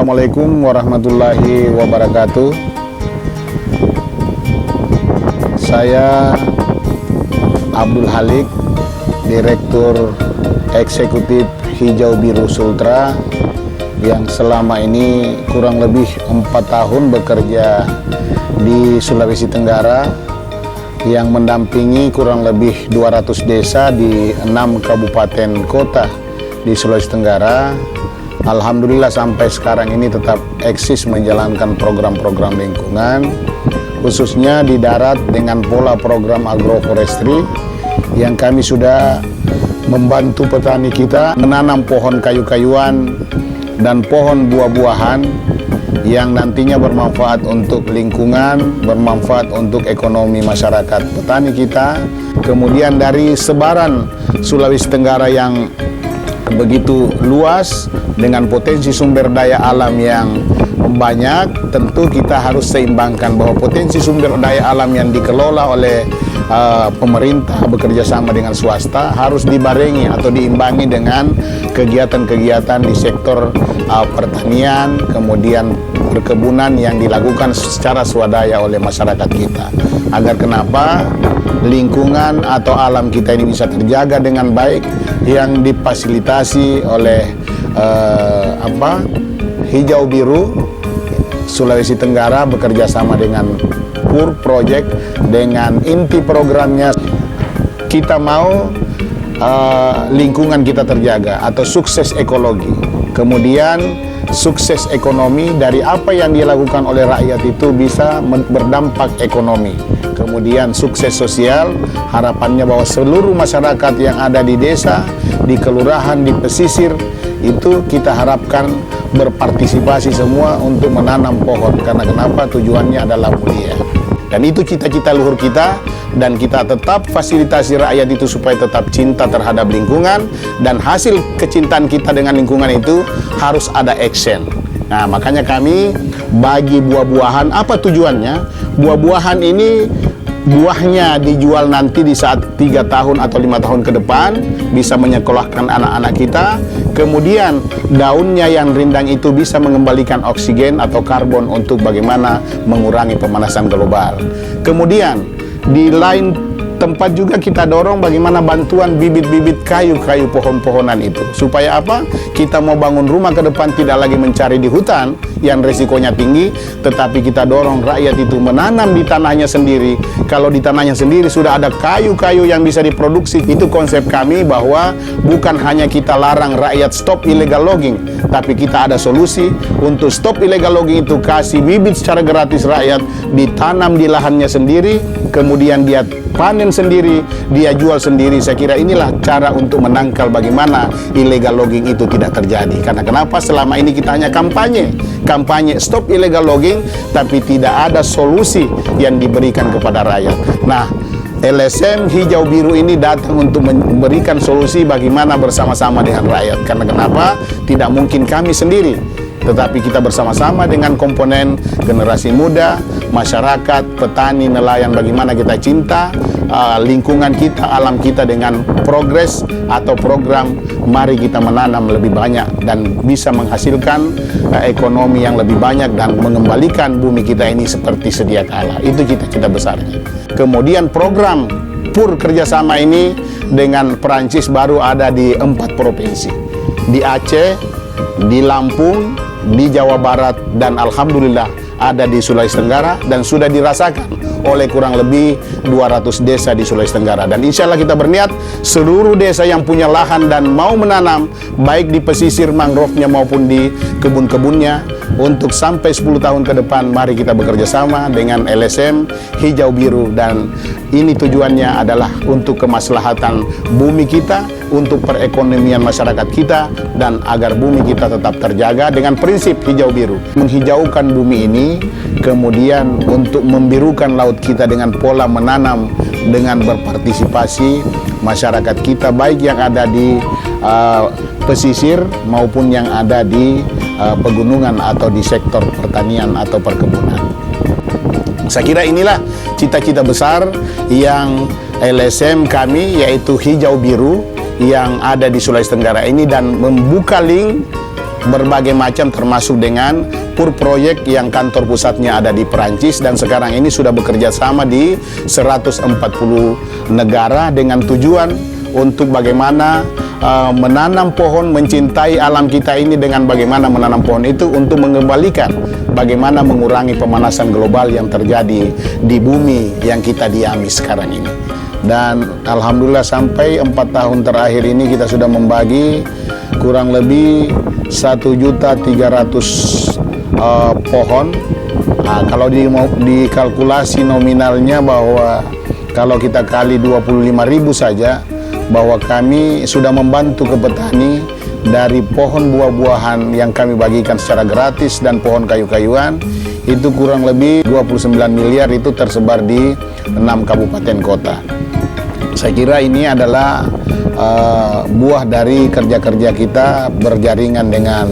Assalamualaikum warahmatullahi wabarakatuh. Saya Abdul Halik, Direktur Eksekutif Hijau Biru Sultra, yang selama ini kurang lebih 4 tahun bekerja di Sulawesi Tenggara, yang mendampingi kurang lebih 200 desa di 6 kabupaten kota di Sulawesi Tenggara. Alhamdulillah sampai sekarang ini tetap eksis menjalankan program-program lingkungan, khususnya di darat dengan pola program agroforestry, yang kami sudah membantu petani kita menanam pohon kayu-kayuan dan pohon buah-buahan yang nantinya bermanfaat untuk lingkungan, bermanfaat untuk ekonomi masyarakat petani kita. Kemudian dari sebaran Sulawesi Tenggara yang begitu luas dengan potensi sumber daya alam yang banyak, tentu kita harus seimbangkan bahwa potensi sumber daya alam yang dikelola oleh pemerintah bekerja sama dengan swasta harus dibarengi atau diimbangi dengan kegiatan-kegiatan di sektor pertanian, kemudian perkebunan yang dilakukan secara swadaya oleh masyarakat kita. Agar kenapa lingkungan atau alam kita ini bisa terjaga dengan baik, yang difasilitasi oleh Hijau Biru Sulawesi Tenggara bekerja sama dengan PUR Project. Dengan inti programnya, kita mau lingkungan kita terjaga atau sukses ekologi, kemudian sukses ekonomi. Dari apa yang dilakukan oleh rakyat itu bisa berdampak ekonomi, kemudian sukses sosial. Harapannya bahwa seluruh masyarakat yang ada di desa, di kelurahan, di pesisir, itu kita harapkan berpartisipasi semua untuk menanam pohon. Karena kenapa? Tujuannya adalah mulia. Dan itu cita-cita luhur kita, dan kita tetap fasilitasi rakyat itu supaya tetap cinta terhadap lingkungan, dan hasil kecintaan kita dengan lingkungan itu harus ada action. Nah, makanya kami bagi buah-buahan. Apa tujuannya? Buah-buahan ini buahnya dijual nanti di saat 3 tahun atau 5 tahun ke depan, bisa menyekolahkan anak-anak kita. Kemudian daunnya yang rindang itu bisa mengembalikan oksigen atau karbon untuk bagaimana mengurangi pemanasan global. Kemudian di lain tempat juga kita dorong bagaimana bantuan bibit-bibit kayu-kayu pohon-pohonan itu. Supaya apa? Kita mau bangun rumah ke depan tidak lagi mencari di hutan yang resikonya tinggi, tetapi kita dorong rakyat itu menanam di tanahnya sendiri. Kalau di tanahnya sendiri sudah ada kayu-kayu yang bisa diproduksi. Itu konsep kami, bahwa bukan hanya kita larang rakyat stop illegal logging, tapi kita ada solusi untuk stop illegal logging itu. Kasih bibit secara gratis rakyat, ditanam di lahannya sendiri, kemudian dia panen sendiri, dia jual sendiri. Saya kira inilah cara untuk menangkal bagaimana illegal logging itu tidak terjadi. Karena kenapa? Selama ini kita hanya kampanye stop illegal logging, tapi tidak ada solusi yang diberikan kepada rakyat. Nah, LSM Hijau Biru ini datang untuk memberikan solusi bagaimana bersama-sama dengan rakyat. Karena kenapa? Tidak mungkin kami sendiri, tetapi kita bersama-sama dengan komponen generasi muda, masyarakat, petani, nelayan, bagaimana kita cinta lingkungan kita, alam kita dengan progres atau program mari kita menanam lebih banyak dan bisa menghasilkan ekonomi yang lebih banyak dan mengembalikan bumi kita ini seperti sedia kala. Itu cita-cita besarnya. Kemudian program PUR kerjasama ini dengan Perancis baru ada di 4 provinsi. Di Aceh, di Lampung, di Jawa Barat, dan alhamdulillah ada di Sulawesi Tenggara, dan sudah dirasakan oleh kurang lebih 200 desa di Sulawesi Tenggara. Dan insya Allah kita berniat seluruh desa yang punya lahan dan mau menanam, baik di pesisir mangrove-nya maupun di kebun-kebunnya, untuk sampai 10 tahun ke depan mari kita bekerja sama dengan LSM Hijau Biru. Dan ini tujuannya adalah untuk kemaslahatan bumi kita, untuk perekonomian masyarakat kita, dan agar bumi kita tetap terjaga dengan prinsip hijau biru. Menghijaukan bumi ini, kemudian untuk membirukan laut kita dengan pola menanam, dengan berpartisipasi masyarakat kita, baik yang ada di pesisir maupun yang ada di pegunungan atau di sektor pertanian atau perkebunan. Saya kira inilah cita-cita besar yang LSM kami, yaitu Hijau Biru, yang ada di Sulawesi Tenggara ini, dan membuka link berbagai macam, termasuk dengan PUR Project yang kantor pusatnya ada di Perancis dan sekarang ini sudah bekerja sama di 140 negara dengan tujuan untuk bagaimana menanam pohon, mencintai alam kita ini dengan bagaimana menanam pohon itu untuk mengembalikan bagaimana mengurangi pemanasan global yang terjadi di bumi yang kita diami sekarang ini. Dan alhamdulillah sampai 4 tahun terakhir ini kita sudah membagi kurang lebih 1.300.000 pohon. Nah, kalau dikalkulasi nominalnya bahwa kalau kita kali 25.000 saja, bahwa kami sudah membantu ke petani dari pohon buah-buahan yang kami bagikan secara gratis dan pohon kayu-kayuan itu kurang lebih 29 miliar itu tersebar di 6 kabupaten kota. Saya kira ini adalah buah dari kerja-kerja kita berjaringan dengan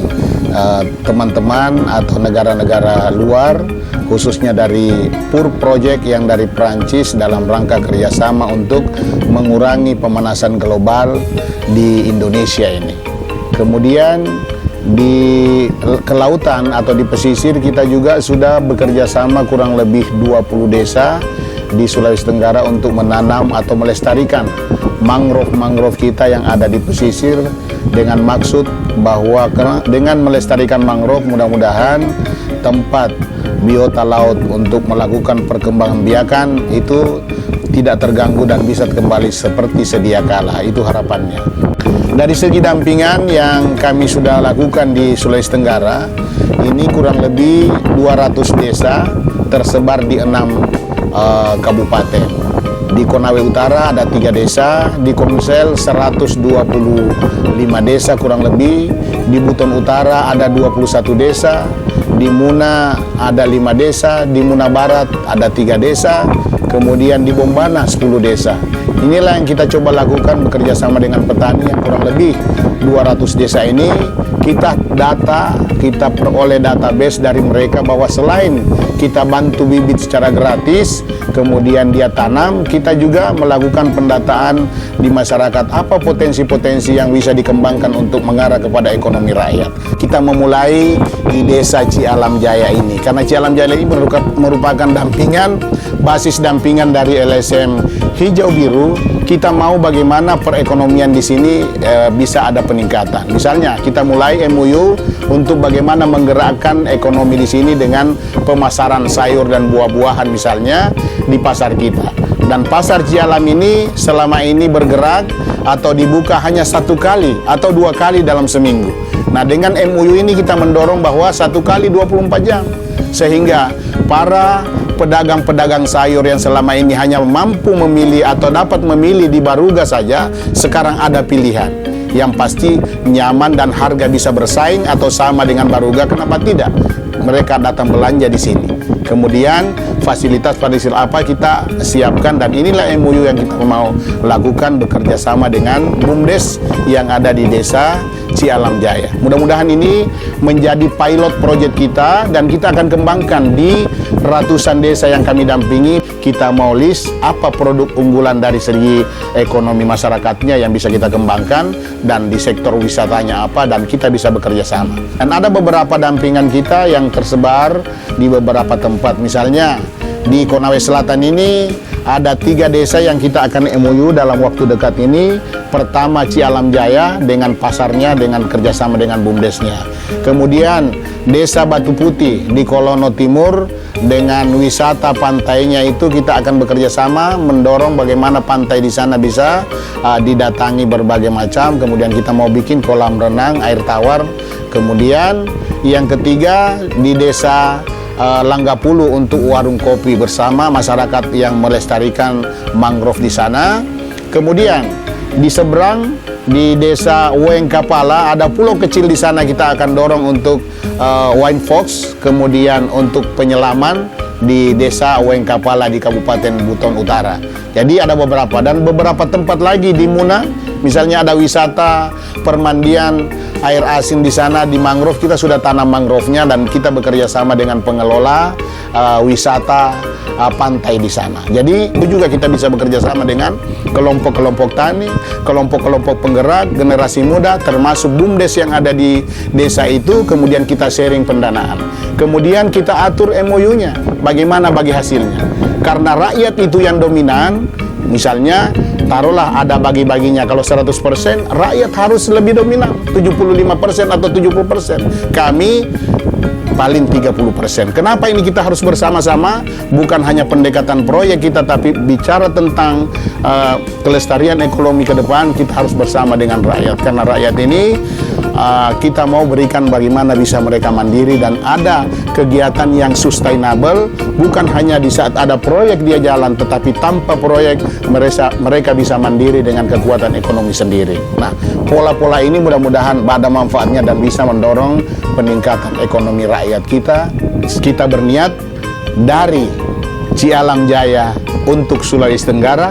teman-teman atau negara-negara luar, khususnya dari PUR Project yang dari Prancis dalam rangka kerjasama untuk mengurangi pemanasan global di Indonesia ini. Kemudian di kelautan atau di pesisir kita juga sudah bekerja sama kurang lebih 20 desa di Sulawesi Tenggara untuk menanam atau melestarikan mangrove-mangrove kita yang ada di pesisir dengan maksud bahwa dengan melestarikan mangrove mudah-mudahan tempat biota laut untuk melakukan perkembangan biakan itu tidak terganggu dan bisa kembali seperti sedia kala. Itu harapannya. Dari segi dampingan yang kami sudah lakukan di Sulawesi Tenggara, ini kurang lebih 200 desa tersebar di 6 kabupaten. Di Konawe Utara ada 3 desa, di Komsel 125 desa kurang lebih, di Buton Utara ada 21 desa, di Muna ada 5 desa, di Muna Barat ada 3 desa, kemudian di Bombana 10 desa. Inilah yang kita coba lakukan bekerja sama dengan petani yang kurang lebih 200 desa ini. Kita peroleh database dari mereka bahwa selain kita bantu bibit secara gratis, kemudian dia tanam, kita juga melakukan pendataan di masyarakat apa potensi-potensi yang bisa dikembangkan untuk mengarah kepada ekonomi rakyat. Kita memulai di desa Cialam Jaya ini, karena Cialam Jaya ini merupakan basis dampingan dari LSM Hijau Biru. Kita mau bagaimana perekonomian di sini bisa ada peningkatan. Misalnya kita mulai MOU untuk bagaimana menggerakkan ekonomi di sini dengan pemasaran sayur dan buah-buahan misalnya di pasar kita. Dan pasar Cialam ini selama ini bergerak atau dibuka hanya 1 kali atau 2 kali dalam seminggu. Nah, dengan MOU ini kita mendorong bahwa 1 kali 24 jam. Sehingga para pedagang-pedagang sayur yang selama ini hanya mampu memilih atau dapat memilih di Baruga saja, sekarang ada pilihan. Yang pasti nyaman dan harga bisa bersaing atau sama dengan Baruga, kenapa tidak? Mereka datang belanja di sini. Kemudian fasilitas apa kita siapkan, dan inilah MOU yang kita mau lakukan bekerja sama dengan BUMDes yang ada di desa Cialam Jaya. Mudah-mudahan ini menjadi pilot project kita dan kita akan kembangkan di ratusan desa yang kami dampingi. Kita mau list apa produk unggulan dari segi ekonomi masyarakatnya yang bisa kita kembangkan, dan di sektor wisatanya apa, dan kita bisa bekerja sama. Dan ada beberapa dampingan kita yang tersebar di beberapa tempat. Misalnya di Konawe Selatan ini ada 3 desa yang kita akan MOU dalam waktu dekat ini. Pertama Cialam Jaya dengan pasarnya dengan kerjasama dengan BUMDesnya. Kemudian Desa Batu Putih di Kolono Timur dengan wisata pantainya itu kita akan bekerja sama mendorong bagaimana pantai di sana bisa didatangi berbagai macam. Kemudian kita mau bikin kolam renang, air tawar. Kemudian yang ketiga di Desa Langgapulu untuk warung kopi bersama masyarakat yang melestarikan mangrove di sana. Kemudian di seberang di Desa Weng Kapala ada pulau kecil di sana, kita akan dorong untuk wine fox, kemudian untuk penyelaman di desa Wengkapala di Kabupaten Buton Utara. Jadi ada beberapa, dan beberapa tempat lagi di Muna, misalnya ada wisata permandian air asin di sana, di mangrove. Kita sudah tanam mangrove-nya dan kita bekerja sama dengan pengelola wisata pantai di sana. Jadi itu juga kita bisa bekerja sama dengan kelompok-kelompok tani, kelompok-kelompok penggerak, generasi muda, termasuk BUMDes yang ada di desa itu. Kemudian kita sharing pendanaan. Kemudian kita atur MOU-nya, bagaimana bagi hasilnya. Karena rakyat itu yang dominan, misalnya taruhlah ada bagi-baginya, kalau 100% rakyat harus lebih dominan, 75% atau 70%. Kami paling 30%. Kenapa ini kita harus bersama-sama? Bukan hanya pendekatan proyek kita, tapi bicara tentang kelestarian ekonomi ke depan, kita harus bersama dengan rakyat. Karena rakyat ini kita mau berikan bagaimana bisa mereka mandiri dan ada kegiatan yang sustainable, bukan hanya di saat ada proyek dia jalan, tetapi tanpa proyek mereka bisa mandiri dengan kekuatan ekonomi sendiri. Nah, pola-pola ini mudah-mudahan ada manfaatnya dan bisa mendorong peningkatan ekonomi rakyat kita. Kita berniat dari Cialam Jaya untuk Sulawesi Tenggara,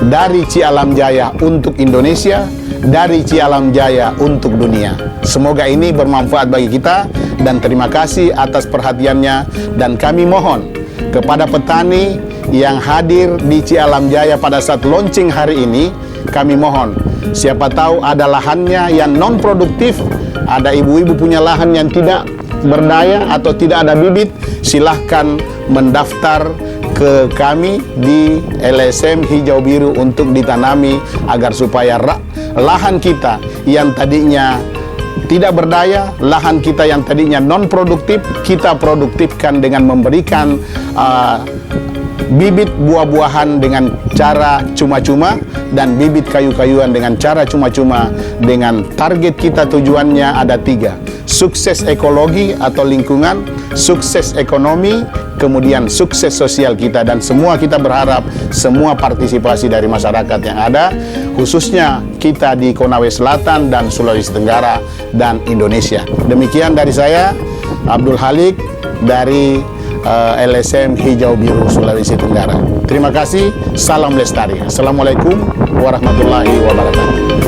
dari Cialam Jaya untuk Indonesia, dari Cialam Jaya untuk dunia. Semoga ini bermanfaat bagi kita dan terima kasih atas perhatiannya, dan kami mohon kepada petani yang hadir di Cialam Jaya pada saat launching hari ini, kami mohon, siapa tahu ada lahannya yang non produktif, ada ibu-ibu punya lahan yang tidak berdaya atau tidak ada bibit, silahkan mendaftar ke kami di LSM Hijau Biru untuk ditanami, agar supaya lahan kita yang tadinya tidak berdaya, lahan kita yang tadinya non produktif, kita produktifkan dengan memberikan bibit buah-buahan dengan cara cuma-cuma dan bibit kayu-kayuan dengan cara cuma-cuma, dengan target kita tujuannya ada 3: sukses ekologi atau lingkungan, sukses ekonomi, kemudian sukses sosial kita. Dan semua kita berharap semua partisipasi dari masyarakat yang ada, khususnya kita di Konawe Selatan dan Sulawesi Tenggara dan Indonesia. Demikian dari saya, Abdul Halik dari LSM Hijau Biru Sulawesi Tenggara. Terima kasih, salam lestari. Assalamualaikum warahmatullahi wabarakatuh.